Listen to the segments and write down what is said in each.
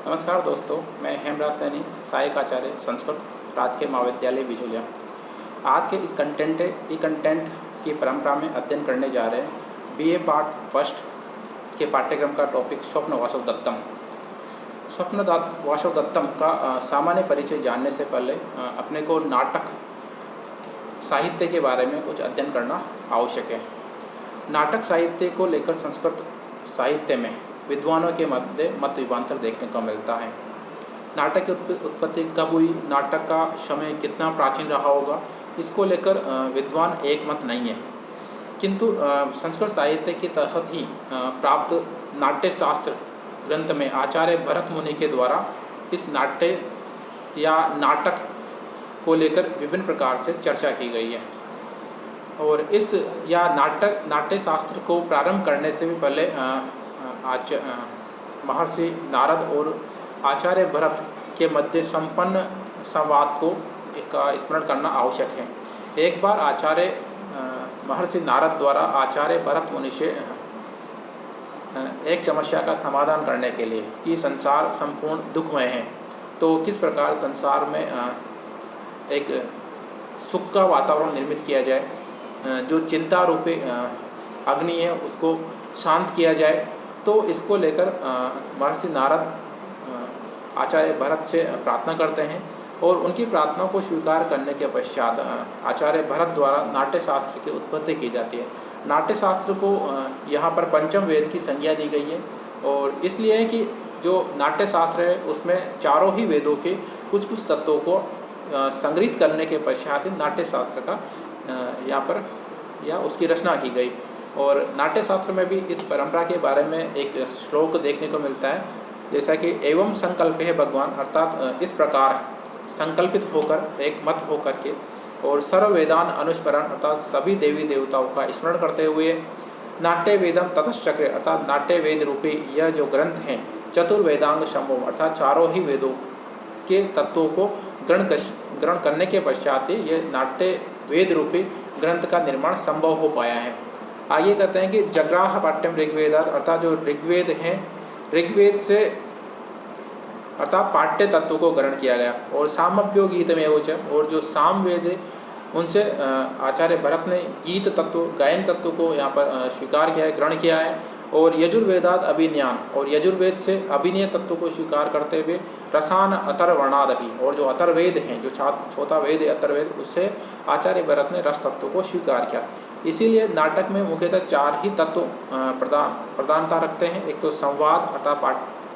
नमस्कार दोस्तों, मैं हेमराज सैनी, सहायक आचार्य संस्कृत राजकीय महाविद्यालय बिजोलिया। आज के इस कंटेंट की परंपरा में अध्ययन करने जा रहे हैं बीए पार्ट फर्स्ट के पाठ्यक्रम का टॉपिक स्वप्न वासवदत्तम। स्वप्न वासवदत्तम का सामान्य परिचय जानने से पहले अपने को नाटक साहित्य के बारे में कुछ अध्ययन करना आवश्यक है। नाटक साहित्य को लेकर संस्कृत साहित्य में विद्वानों के मध्य मत विभांतर देखने को मिलता है। नाटक की उत्पत्ति कब हुई, नाटक का समय कितना प्राचीन रहा होगा, इसको लेकर विद्वान एक मत नहीं है। किंतु संस्कृत साहित्य के तहत ही प्राप्त नाट्य शास्त्र ग्रंथ में आचार्य भरत मुनि के द्वारा इस नाट्य या नाटक को लेकर विभिन्न प्रकार से चर्चा की गई है। और इस या नाट्य शास्त्र को प्रारंभ करने से भी पहले महर्षि नारद और आचार्य भरत के मध्य संपन्न संवाद का स्मरण करना आवश्यक है। एक बार महर्षि नारद द्वारा आचार्य भरत मुनि से एक समस्या का समाधान करने के लिए कि संसार संपूर्ण दुखमय है, तो किस प्रकार संसार में एक सुख का वातावरण निर्मित किया जाए, जो चिंता रूपी अग्नि है उसको शांत किया जाए। तो इसको लेकर महर्षि नारद आचार्य भरत से प्रार्थना करते हैं और उनकी प्रार्थना को स्वीकार करने के पश्चात आचार्य भरत द्वारा नाट्य शास्त्र की उत्पत्ति की जाती है। नाट्य शास्त्र को यहाँ पर पंचम वेद की संज्ञा दी गई है और इसलिए है कि जो नाट्य शास्त्र है उसमें चारों ही वेदों के कुछ कुछ तत्वों को संग्रहित करने के पश्चात ही नाट्य शास्त्र का यहाँ पर या उसकी रचना की गई। और नाट्य शास्त्र में भी इस परंपरा के बारे में एक श्लोक देखने को मिलता है, जैसा कि एवं संकल्प है भगवान, अर्थात इस प्रकार संकल्पित होकर एक मत होकर के और सर्व वेदान अनुस्मरण अर्थात सभी देवी देवताओं का स्मरण करते हुए नाट्य वेदम ततश्चक्र अर्थात नाट्य वेद रूपी यह जो ग्रंथ हैं चतुर्वेदांग समूह अर्थात चारों ही वेदों के तत्वों को ग्रहण करने के पश्चात ये नाट्य वेद रूपी ग्रंथ का निर्माण संभव हो पाया है। आगे कहते हैं कि जग्राह पाठ्यम ऋग्वेद अर्थात जो ऋग्वेद हैं, ऋग्वेद से अर्थात पाठ्य तत्व को ग्रहण किया गया और सामभ्यो गीत में और जो सामवेद है उनसे आचार्य भरत ने गीत तत्व गायन तत्व को यहाँ पर स्वीकार किया है, ग्रहण किया है। और यजुर्वेदाद अभिज्ञान और यजुर्वेद से अभिनय तत्व को स्वीकार करते हुए रसान अथर्वणाद अभी और जो अथर्वेद हैं जो छोटा वेद है अथर्वेद उससे आचार्य भरत ने रस तत्व को स्वीकार किया। इसीलिए नाटक में मुख्यतः चार ही तत्व प्रधानता रखते हैं। एक तो संवाद अर्थात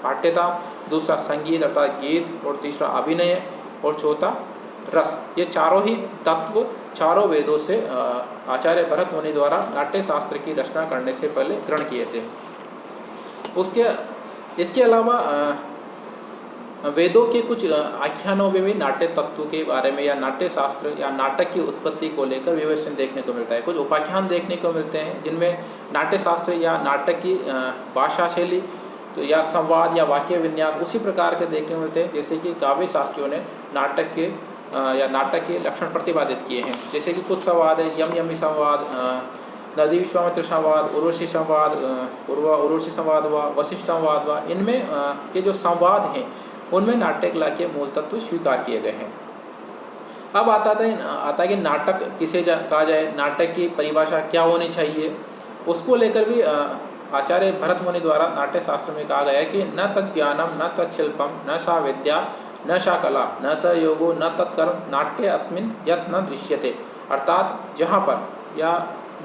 पाठ्यता, दूसरा संगीत अर्थात गीत और तीसरा अभिनय और चौथा रस। ये चारों ही तत्व चारों वेदों से आचार्य भरत मुनि द्वारा नाट्य शास्त्र की रचना करने से पहले ग्रहण किए थे। इसके अलावा वेदों के कुछ आख्यानों में भी नाट्य तत्व के बारे में या नाट्य शास्त्र या नाटक की उत्पत्ति को लेकर विवेचन देखने को मिलता है। कुछ उपाख्यान देखने को मिलते हैं जिनमें नाट्य शास्त्र या नाटक की भाषा शैली तो या संवाद या वाक्य विन्यास उसी प्रकार के देखने को मिलते हैं जैसे कि काव्य शास्त्रियों ने नाटक के लक्षण प्रतिपादित किए हैं। जैसे कि कुछ संवाद है यम यमी संवाद, नदी विश्वामित्र संवाद, उर्वशी संवाद, उर्वशी संवाद हुआ, वशिष्ठ संवाद हुआ। इनमें के जो संवाद हैं उनमें नाट्य कला के मूल तत्व स्वीकार किए गए हैं। अब आता है कि नाटक किसे कहा जाए, नाटक की परिभाषा क्या होनी चाहिए, उसको लेकर भी आचार्य भरत मुनि द्वारा नाट्य शास्त्र में कहा गया है कि न तज्ज्ञानम न तत्शिल्पम न सा विद्या न सा कला न स योगो न तत्कर्म नाट्य अस्मिन् यत् न दृश्यते। अर्थात जहाँ पर या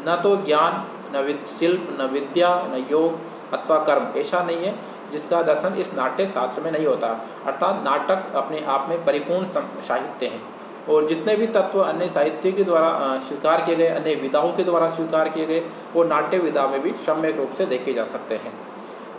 न तो ज्ञान न शिल्प न विद्या न योग अथवा कर्म ऐसा नहीं है जिसका दर्शन इस नाट्य शास्त्र में नहीं होता। अर्थात नाटक अपने आप में परिपूर्ण साहित्य है और जितने भी तत्व अन्य साहित्य के द्वारा स्वीकार किए गए, अन्य विधाओं के द्वारा स्वीकार किए गए, वो नाट्य विधा में भी सम्यक रूप से देखे जा सकते हैं।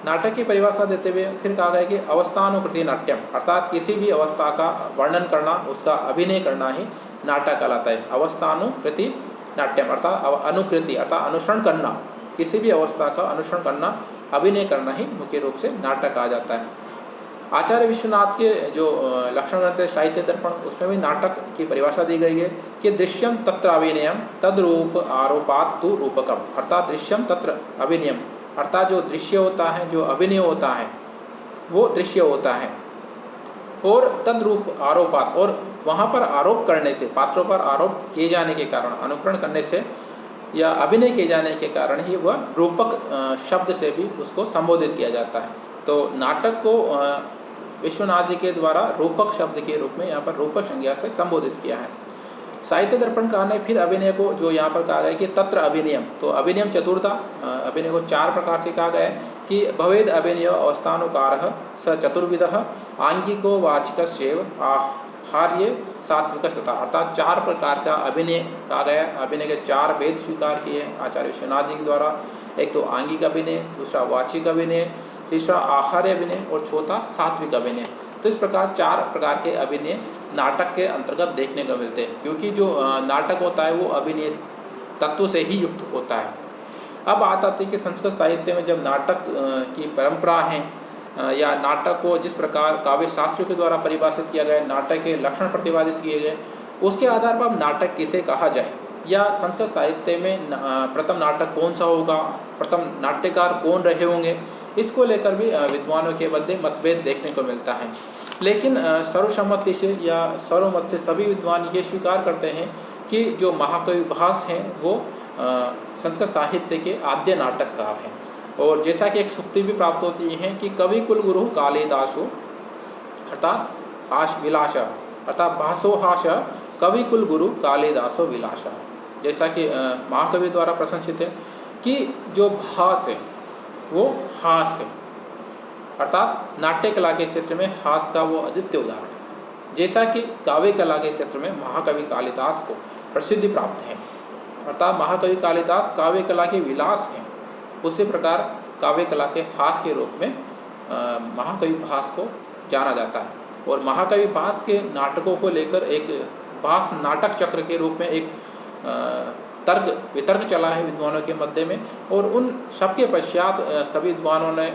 नाटक की परिभाषा देते हुए फिर कहा गया कि अवस्थानुकृति नाट्यम अर्थात किसी भी अवस्था का वर्णन करना, उसका अभिनय करना ही नाटक कहलाता है। अवस्थानुकृति नाट्यम अर्थात अनुकृति अर्थात अनुसरण करना, किसी भी अवस्था का अनुसरण करना, अभिनय करना ही मुख्य रूप से नाटक आ जाता है। आचार्य विश्वनाथ के जो लक्षण ग्रंथ है साहित्य दर्पण उसमें भी नाटक की परिभाषा दी गई है कि दृश्यम तत्र अभिनयम तद रूप आरोपात तु रूपकम अर्थात दृश्यम तत्र अभिनयम अर्थात जो दृश्य होता है, जो अभिनय होता है, वो दृश्य होता है। और तद्रूप आरोपात, और वहाँ पर आरोप करने से, पात्रों पर आरोप किए जाने के कारण, अनुकरण करने से या अभिनय किए जाने के कारण ही वह रूपक शब्द से भी उसको संबोधित किया जाता है। तो नाटक को विश्वनाथ जी के द्वारा रूपक शब्द के रूप में यहाँ पर रूपक संज्ञा से संबोधित किया है। साहित्य दर्पणकार ने फिर अभिनय को, जो यहाँ पर कहा गया कि तत्र अभिनयम, तो अभिनयम चतुर्था, अभिनय को 4 प्रकार से कहा गया है कि भवेद अभिनय अवस्थानुकारः स चतुर्विधः आंगिको वाचिकस्यैव आहार्य सात्विक तथा, अर्थात 4 प्रकार का अभिनय कहा गया है। अभिनय के 4 भेद स्वीकार किए हैं आचार्य विश्वनाथ जी के द्वारा। एक तो आंगिक अभिनय, दूसरा वाचिक अभिनय, तीसरा आहार्य अभिनय और चौथा सात्विक अभिनय। तो इस प्रकार 4 प्रकार के अभिनय नाटक के अंतर्गत देखने को मिलते हैं, क्योंकि जो नाटक होता है वो अभिनय तत्व से ही युक्त होता है। अब बात आती है कि संस्कृत साहित्य में जब नाटक की परंपरा है या नाटक को जिस प्रकार काव्य शास्त्रियों के द्वारा परिभाषित किया गया, नाटक के लक्षण प्रतिपादित किए गए, उसके आधार पर अब नाटक किसे कहा जाए या संस्कृत साहित्य में प्रथम नाटक कौन सा होगा, प्रथम नाट्यकार कौन रहे होंगे, इसको लेकर भी विद्वानों के मध्य मतभेद देखने को मिलता है। लेकिन सर्वसम्मति से या सर्वमत से सभी विद्वान ये स्वीकार करते हैं कि जो महाकवि भास हैं वो संस्कृत साहित्य के आद्य नाटककार हैं। और जैसा कि एक सूक्ति भी प्राप्त होती है कि कवि कुल गुरु कालिदासो अर्थात हास विलास, अर्थात भासो हास कवि कुल गुरु कालिदासो विलास, जैसा कि महाकवि द्वारा प्रशंसित है कि जो भास है वो हास है, अर्थात नाट्य कला के क्षेत्र में हास का वो अद्वितीय उदाहरण है। जैसा कि काव्य कला के क्षेत्र में महाकवि कालिदास को प्रसिद्धि प्राप्त है, अर्थात महाकवि कालिदास काव्य कला के विलास हैं, उसी प्रकार काव्य कला के हास के रूप में महाकवि भास को जाना जाता है। और महाकवि भास के नाटकों को लेकर एक भास नाटक चक्र के रूप में एक तर्क वितर्क चला है विद्वानों के मध्य में। और उन सबके पश्चात सभी विद्वानों ने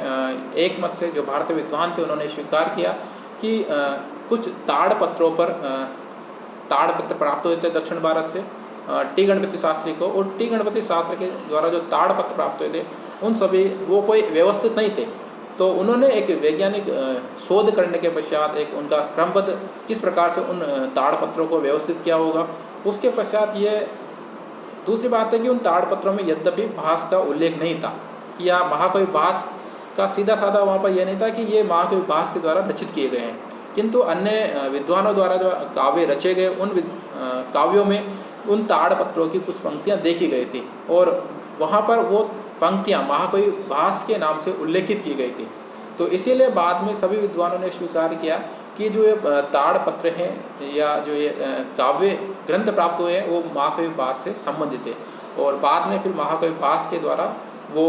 एक मत से, जो भारतीय विद्वान थे उन्होंने स्वीकार किया कि कुछ ताड़पत्रों पर ताड़पत्र प्राप्त होते थे दक्षिण भारत से टी गणपति शास्त्री को, और टी गणपति शास्त्र के द्वारा जो ताड़पत्र प्राप्त हुए थे उन सभी वो कोई व्यवस्थित नहीं थे। तो उन्होंने एक वैज्ञानिक शोध करने के पश्चात एक उनका क्रमबद्ध किस प्रकार से उन ताड़पत्रों को व्यवस्थित किया होगा, उसके पश्चात ये दूसरी बात है कि उन ताड़पत्रों में यद्यपि भास का उल्लेख नहीं था कि या महाकवि भास का सीधा साधा वहाँ पर यह नहीं था कि ये महाकवि भास के द्वारा रचित किए गए हैं, किंतु अन्य विद्वानों द्वारा जो काव्य रचे गए उन काव्यों में उन ताड़पत्रों की कुछ पंक्तियाँ देखी गई थी और वहाँ पर वो पंक्तियाँ महाकवि भास के नाम से उल्लेखित की गई थी। तो इसीलिए बाद में सभी विद्वानों ने स्वीकार किया कि जो ये ताड़पत्र हैं या जो ये काव्य ग्रंथ प्राप्त हुए हैं वो महाकवि भास से संबंधित है। और बाद में फिर महाकवि भास के द्वारा वो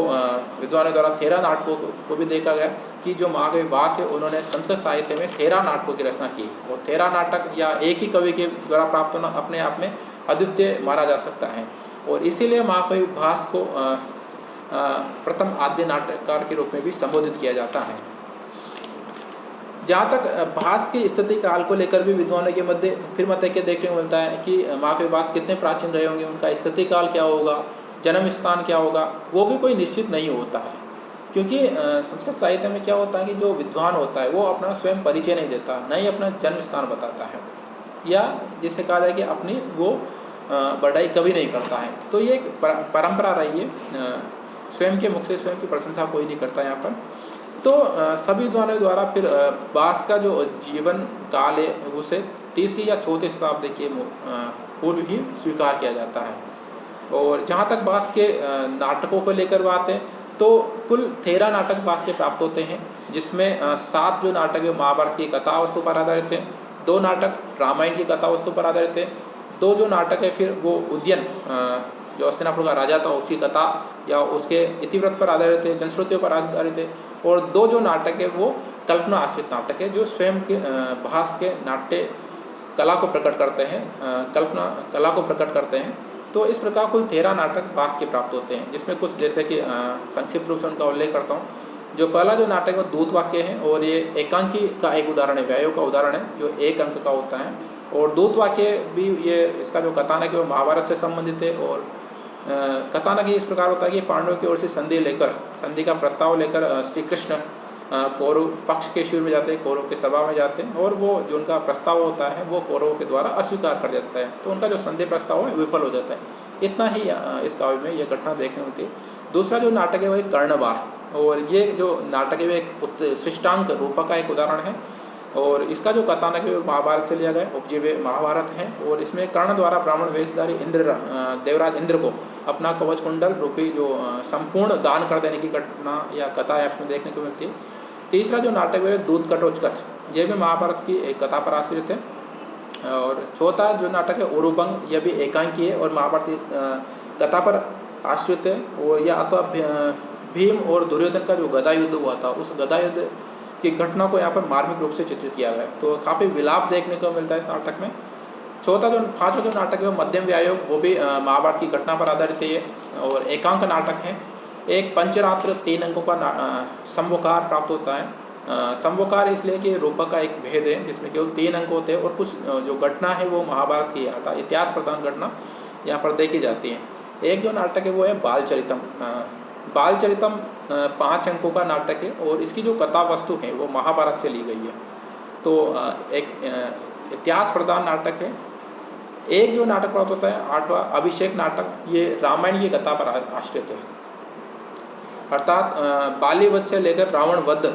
विद्वानों द्वारा थेरा नाटकों को भी देखा गया कि जो महाकवि भास है उन्होंने संस्कृत साहित्य में थेरा नाटकों की रचना की। और थेरा नाटक या एक ही कवि के द्वारा प्राप्त होना अपने आप में अद्वितीय माना जा सकता है। और इसीलिए महाकवि भास को प्रथम आद्य नाटककार के रूप में भी संबोधित किया जाता है। जहाँ तक भास की स्थिति काल को लेकर भी विद्वानों के मध्य फिर मत के देखने को मिलता है कि महाकवि भास कितने प्राचीन रहे होंगे, उनका स्थिति काल क्या होगा, जन्म स्थान क्या होगा, वो भी कोई निश्चित नहीं होता है। क्योंकि संस्कृत साहित्य में क्या होता है कि जो विद्वान होता है वो अपना स्वयं परिचय नहीं देता, न ही अपना जन्म स्थान बताता है, या जिसे कहा जाए कि अपनी वो बढ़ाई कभी नहीं करता है। तो ये एक परंपरा रही है, स्वयं के मुख से स्वयं की प्रशंसा कोई नहीं करता यहाँ पर। तो सभी विद्वानों द्वारा फिर भास का जो जीवन काल है उसे 3री या 4थे शताब्दी के पूर्व ही स्वीकार किया जाता है। और जहाँ तक भास के नाटकों को लेकर बात है तो कुल 13 नाटक भास के प्राप्त होते हैं, जिसमें 7 जो नाटक है महाभारत की कथा वस्तु पर आधारित है, 2 नाटक रामायण की कथा वस्तु पर आधारित है, 2 जो नाटक है फिर वो उद्यन जो हस्तिनापुर का राजा था उसकी कथा या उसके इतिवृत्त पर आधारित है, जनश्रुतियों पर आधारित है, और 2 जो नाटक है वो कल्पना आश्रित नाटक है जो स्वयं के भास के नाट्य कला को प्रकट करते हैं, कल्पना कला को प्रकट करते हैं। तो इस प्रकार कुल 13 नाटक भास के प्राप्त होते हैं, जिसमें कुछ जैसे कि संक्षिप्त रूप से उनका उल्लेख करता हूँ। जो पहला जो नाटक है दूत वाक्य है और ये एकांकी का एक उदाहरण है, व्यायों का उदाहरण है जो 1 अंक का होता है। और दूत वाक्य भी ये इसका जो कथानक है वो महाभारत से संबंधित है। और कथानक इस प्रकार होता है कि पांडवों की ओर से संधि का प्रस्ताव लेकर श्री कृष्ण कौरव पक्ष के शिविर में जाते हैं, कौरव के सभा में जाते हैं और वो जो उनका प्रस्ताव होता है वो कौरवों के द्वारा अस्वीकार कर देता है, तो उनका जो संदेह प्रस्ताव है विफल हो जाता है। इतना ही इस काव्य में यह घटना देखने मिलती है। दूसरा जो नाटक है वो एक कर्णबार, और ये जो नाटक है वो एक सृष्टांक रूपक का एक उदाहरण है, और इसका जो कथानक है वो महाभारत से लिया गया, उपजीव्य महाभारत है। और इसमें कर्ण द्वारा ब्राह्मण वेशधारी इंद्र देवराज इंद्र को अपना कवच कुंडल रूपी जो संपूर्ण दान कर देने की घटना या कथा है इसमें देखने को मिलती है। तीसरा जो नाटक है दूध कटोचकथ, ये भी महाभारत की एक कथा पर आश्रित है। और चौथा जो नाटक है उरुभंग, यह भी एकांकी है और महाभारत की कथा पर आश्रित है। और यह अथवा भीम और दुर्योधन का जो गदा युद्ध हुआ था, उस गदा युद्ध की घटना को यहाँ पर मार्मिक रूप से चित्रित किया गया है, तो काफ़ी विलाप देखने को मिलता है इस नाटक में। पांचवा जो नाटक है वो मध्यम व्यायोग, वो भी महाभारत की घटना पर आधारित है ये, और एकांक नाटक है। एक पंचरात्र 3 अंकों का संवकार प्राप्त होता है। संवकार इसलिए कि रूपक का एक भेद है जिसमें केवल 3 अंक होते हैं और कुछ जो घटना है वो महाभारत की अर्थात इतिहास प्रधान घटना यहाँ पर देखी जाती है। एक जो नाटक है वो है बालचरितम। बालचरितम 5 अंकों का नाटक है और इसकी जो कथा वस्तु है वो महाभारत से ली गई है, तो एक इतिहास प्रधान नाटक है। एक जो नाटक प्राप्त होता है 8वां अभिषेक नाटक, ये रामायण की कथा पर आश्रित है, अर्थात बाली वध से लेकर रावण वध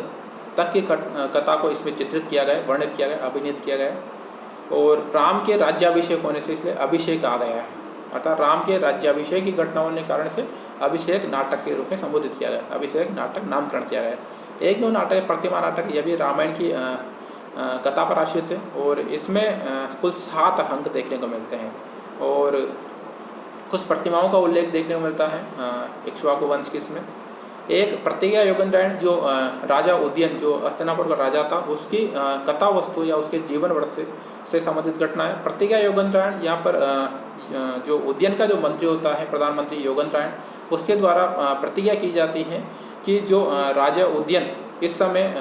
तक की कथा को इसमें चित्रित किया गया, वर्णित किया गया, अभिनीत किया गया। और राम के राज्याभिषेक होने से इसलिए अभिषेक आ गया है, अर्थात राम के राज्याभिषेक की घटना होने के कारण से अभिषेक नाटक के रूप में संबोधित किया गया, अभिषेक नाटक नामकरण किया गया। एक जो नाटक है प्रतिमा नाटक, यह भी रामायण की कथा पर आश्रित है और इसमें कुल 7 अंक देखने को मिलते हैं और कुछ प्रतिमाओं का उल्लेख देखने को मिलता है इक्ष्वाकु वंश की। इसमें एक प्रतिज्ञा योगेंद्रायण जो राजा उदयन जो हस्तिनापुर का राजा था, उसकी कथा वस्तु या उसके जीवन वृत्त से संबंधित घटना है। प्रतिज्ञा योगेंद्रायण यहाँ पर जो उदयन का जो मंत्री होता है, प्रधानमंत्री योगेंद्रायण, उसके द्वारा प्रतिज्ञा की जाती है कि जो राजा उदयन इस समय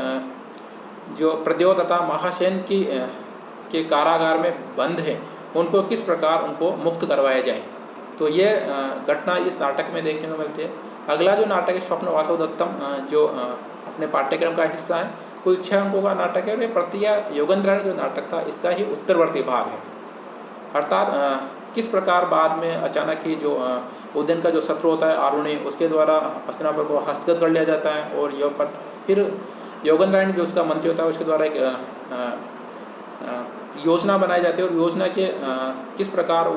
जो प्रद्योत तथा महासेन के कारागार में बंद है, उनको किस प्रकार उनको मुक्त करवाया जाए, तो ये घटना इस नाटक में देखने को मिलती है। अगला जो नाटक है स्वप्न वासवदत्तम, जो अपने पाठ्यक्रम का हिस्सा है, कुल 6 अंकों का नाटक है। वे प्रतिज्ञा योगेंद्रायण जो नाटक था इसका ही उत्तरवर्ती भाग है, अर्थात किस प्रकार बाद में अचानक ही जो उदयन का जो शत्रु होता है आरुणि, उसके द्वारा हस्तिनापुर को हस्तगत कर लिया जाता है और फिर योगेंद्रायण जो उसका मंत्री होता है उसके द्वारा एक योजना बनाई जाती है और योजना के किस प्रकार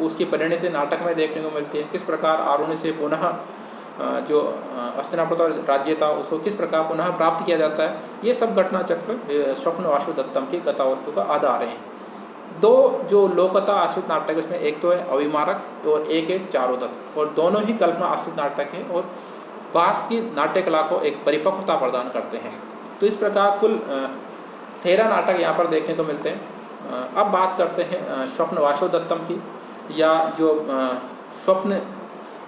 उसकी परिणति नाटक में देखने को मिलती है, किस प्रकार आरुणि से पुनः जो हस्तिनापुर का राज्य था उसको किस प्रकार पुनः प्राप्त किया जाता है, ये सब घटना चक्र स्वप्न वासुदत्तम की कथा वस्तु का आधार है। 2 जो लोककथा आश्रित नाटक है उसमें एक तो है अविमारक और एक है चारोदत्त, और दोनों ही कल्पना आश्रित नाटक है और वास की नाट्य कला को एक परिपक्वता प्रदान करते हैं। तो इस प्रकार कुल 13 नाटक यहाँ पर देखने को मिलते हैं। अब बात करते हैं स्वप्न वासवदत्तम की, या जो स्वप्न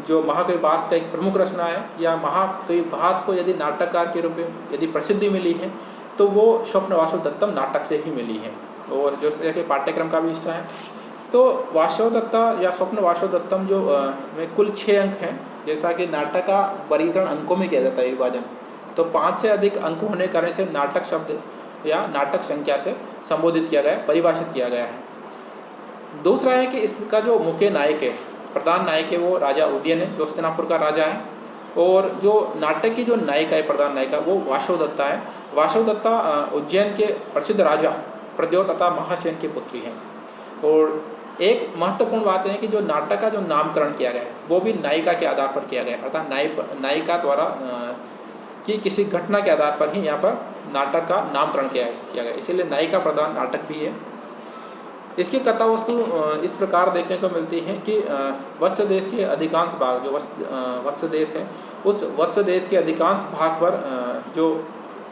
जो महाकवि भास का एक प्रमुख रचना है, या महाकवि भास को यदि नाटककार के रूप में यदि प्रसिद्धि मिली है तो वो स्वप्न वासवदत्तम नाटक से ही मिली है और जो जैसे पाठ्यक्रम का भी हिस्सा है। तो वासवदत्ता या स्वप्न वासवदत्तम जो में कुल 6 अंक हैं, जैसा कि नाटक का वर्गीकरण अंकों में किया जाता है विभाजन, तो 5 से अधिक अंक होने के कारण से नाटक शब्द या नाटक संख्या से संबोधित किया गया है, परिभाषित किया गया है। दूसरा है कि इसका जो मुख्य नायक है, प्रधान नायक है, वो राजा उदयन है जो हस्तिनापुर का राजा है, और जो नाटक की जो नायिका है, प्रधान नायिका, वो वासवदत्ता है। वासवदत्ता उज्जैन के प्रसिद्ध राजा प्रद्योत तथा महासेन की पुत्री है। और एक महत्वपूर्ण बात है कि जो नाटक का जो नामकरण किया गया है वो भी नायिका के आधार पर किया गया है, अर्थात नायिका द्वारा की किसी घटना के आधार पर ही यहाँ पर नाटक का नामकरण किया गया, इसीलिए नायिका प्रधान नाटक भी है। इसकी कथा वस्तु इस प्रकार देखने को मिलती है कि वत्स देश के अधिकांश भाग, जो वत्स देश है, उस वत्स देश के अधिकांश भाग पर जो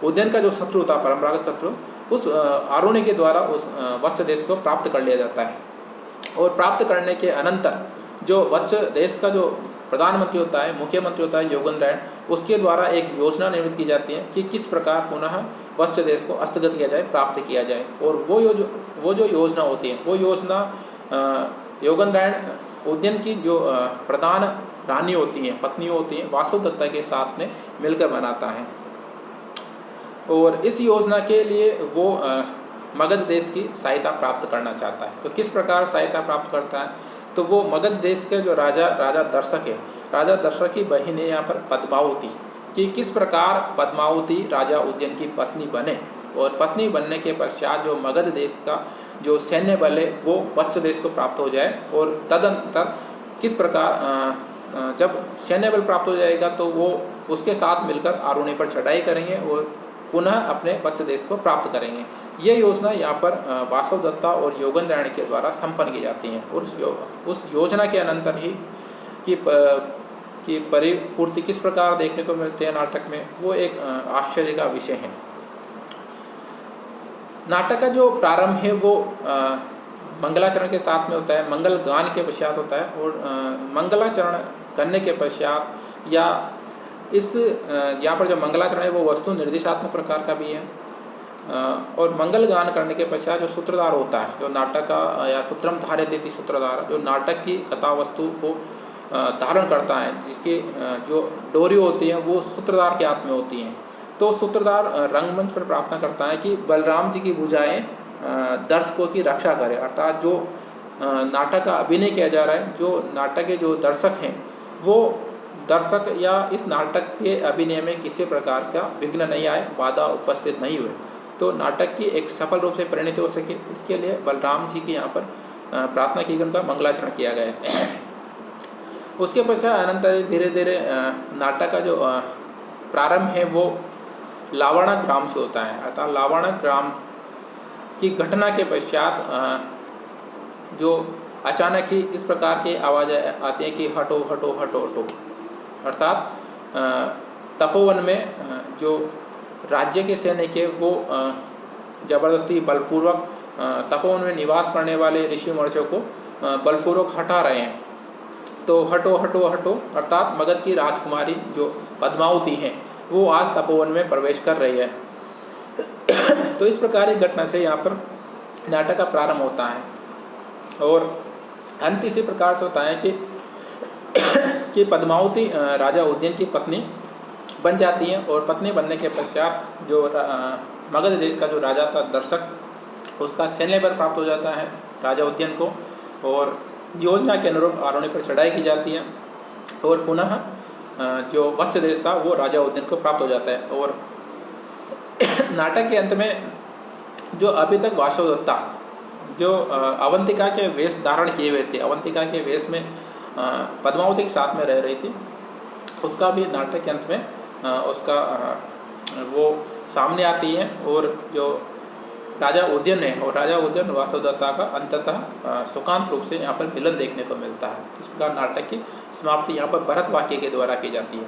उदयन का जो शत्रु था, परंपरागत शत्रु, उस आरुणि के द्वारा उस वत्स देश को प्राप्त कर लिया जाता है। और प्राप्त करने के अनंतर जो वत्स देश का जो प्रधानमंत्री होता है, मुख्यमंत्री होता है योगेंद्रायण, उसके द्वारा एक योजना निर्मित की जाती है कि किस प्रकार पुनः वत्स देश को हस्तगत किया जाए, प्राप्त किया जाए। और वो जो योजना होती है, वो योजना योगेंद्रायण उदयन की जो प्रधान रानी होती हैं, पत्नी होती हैं, वासवदत्ता के साथ में मिलकर बनाता है। और इस योजना के लिए वो मगध देश की सहायता प्राप्त करना चाहता है। तो किस प्रकार सहायता प्राप्त करता है, तो वो मगध देश के जो राजा दर्शक है, राजा दर्शक की बहन है यहाँ पर पद्मावती, कि किस प्रकार पद्मावती राजा उज्जैन की पत्नी बने, और पत्नी बनने के पश्चात जो मगध देश का जो सैन्य बल है वो वत्स देश को प्राप्त हो जाए, और तदनंतर किस प्रकार जब सैन्य बल प्राप्त हो जाएगा तो वो उसके साथ मिलकर आरुणि पर चढ़ाई करेंगे और पुनः अपने वत्स देश को प्राप्त करेंगे। ये योजना यहाँ पर वासवदत्ता और योगेंद्रायणी के द्वारा संपन्न की जाती है। और उस योजना के अनंतर ही कि परिपूर्ति किस प्रकार देखने को मिलते हैं नाटक में, वो एक आश्चर्य का विषय है। नाटक का जो प्रारंभ है वो मंगलाचरण के साथ में होता है, मंगल गान के पश्चात होता है, और मंगलाचरण करने के पश्चात या इस यहाँ पर जो मंगलाचरण है वो वस्तु निर्देशात्मक प्रकार का भी है, और मंगल गान करने के पश्चात जो सूत्रधार होता है, जो नाटक का या सूत्रम धारयति सूत्रधार, जो नाटक की कथा वस्तु को धारण करता है, जिसकी जो डोरी होती है वो सूत्रधार के हाथ में होती हैं। तो सूत्रधार रंगमंच पर प्रार्थना करता है कि बलराम जी की भुजाएं दर्शकों की रक्षा करें, अर्थात जो नाटक का अभिनय किया जा रहा है, जो नाटक के जो दर्शक हैं वो दर्शक या इस नाटक के अभिनय में किसी प्रकार का विघ्न नहीं आए, बाधा उपस्थित नहीं हुए, तो नाटक की एक सफल रूप से परिणति हो सके, इसके लिए बलराम जी की यहाँ पर प्रार्थना की, उनका मंगलाचरण किया गया है। उसके पश्चात अनंतर धीरे धीरे नाटक का जो प्रारंभ है वो लावणा ग्राम से होता है, अर्थात लावणा ग्राम की घटना के पश्चात जो अचानक ही इस प्रकार की आवाज़ें आती हैं कि हटो हटो हटो हटो, अर्थात तपोवन में जो राज्य के सैनिक है वो जबरदस्ती बलपूर्वक तपोवन में निवास करने वाले ऋषि महर्षियों को बलपूर्वक हटा रहे हैं। तो हटो हटो हटो, अर्थात मगध की राजकुमारी जो पद्मावती हैं वो आज तपोवन में प्रवेश कर रही है। तो इस प्रकार की घटना से यहाँ पर नाटक का प्रारंभ होता है, और अंत इसी प्रकार से होता है कि पद्मावती राजा उज्जैन की पत्नी बन जाती है, और पत्नी बनने के पश्चात जो मगध देश का जो राजा था दर्शक, उसका सैन्य बल प्राप्त हो जाता है राजा उज्जैन को, और योजना के अनुरूप आरोहणी पर चढ़ाई की जाती है, और पुनः जो वत्स देश था वो राजा उज्जैन को प्राप्त हो जाता है। और नाटक के अंत में जो अभी तक वासवदत्ता जो अवंतिका के वेश धारण किए हुए थे, अवंतिका के वेश में पद्मावती के साथ में रह रही थी, उसका भी नाटक के अंत में उसका वो सामने आती है, और जो राजा उज्जैन है और राजा उज्जैन वासवदत्ता का अंततः सुखांत रूप से यहाँ पर मिलन देखने को मिलता है। इस प्रकार नाटक की समाप्ति यहाँ पर भरत वाक्य के द्वारा की जाती है,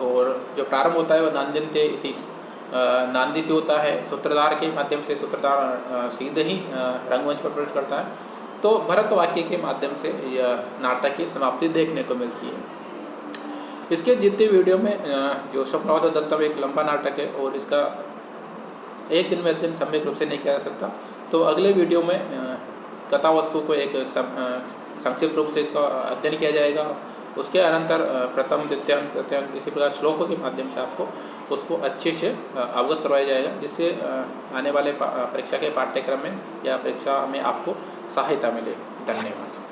और जो प्रारंभ होता है वह नांदन्ते इति नांदी से होता है, सूत्रधार के माध्यम से सूत्रधार सीधे ही रंगमंच पर प्रवेश करता है, तो भरत वाक्य के माध्यम से यह नाटक की समाप्ति देखने को मिलती है। इसके जितने वीडियो में जो स्वप्नवासवदत्तम एक लंबा नाटक है और इसका एक दिन में अध्ययन सम्यक रूप से नहीं किया जा सकता, तो अगले वीडियो में कथा वस्तु को एक संक्षिप्त रूप से इसका अध्ययन किया जाएगा। उसके अनंतर प्रथम द्वितीय तृतीय इसी प्रकार श्लोकों के माध्यम से आपको उसको अच्छे से अवगत करवाया जाएगा, जिससे आने वाले परीक्षा के पाठ्यक्रम में या परीक्षा में आपको सहायता मिले। धन्यवाद।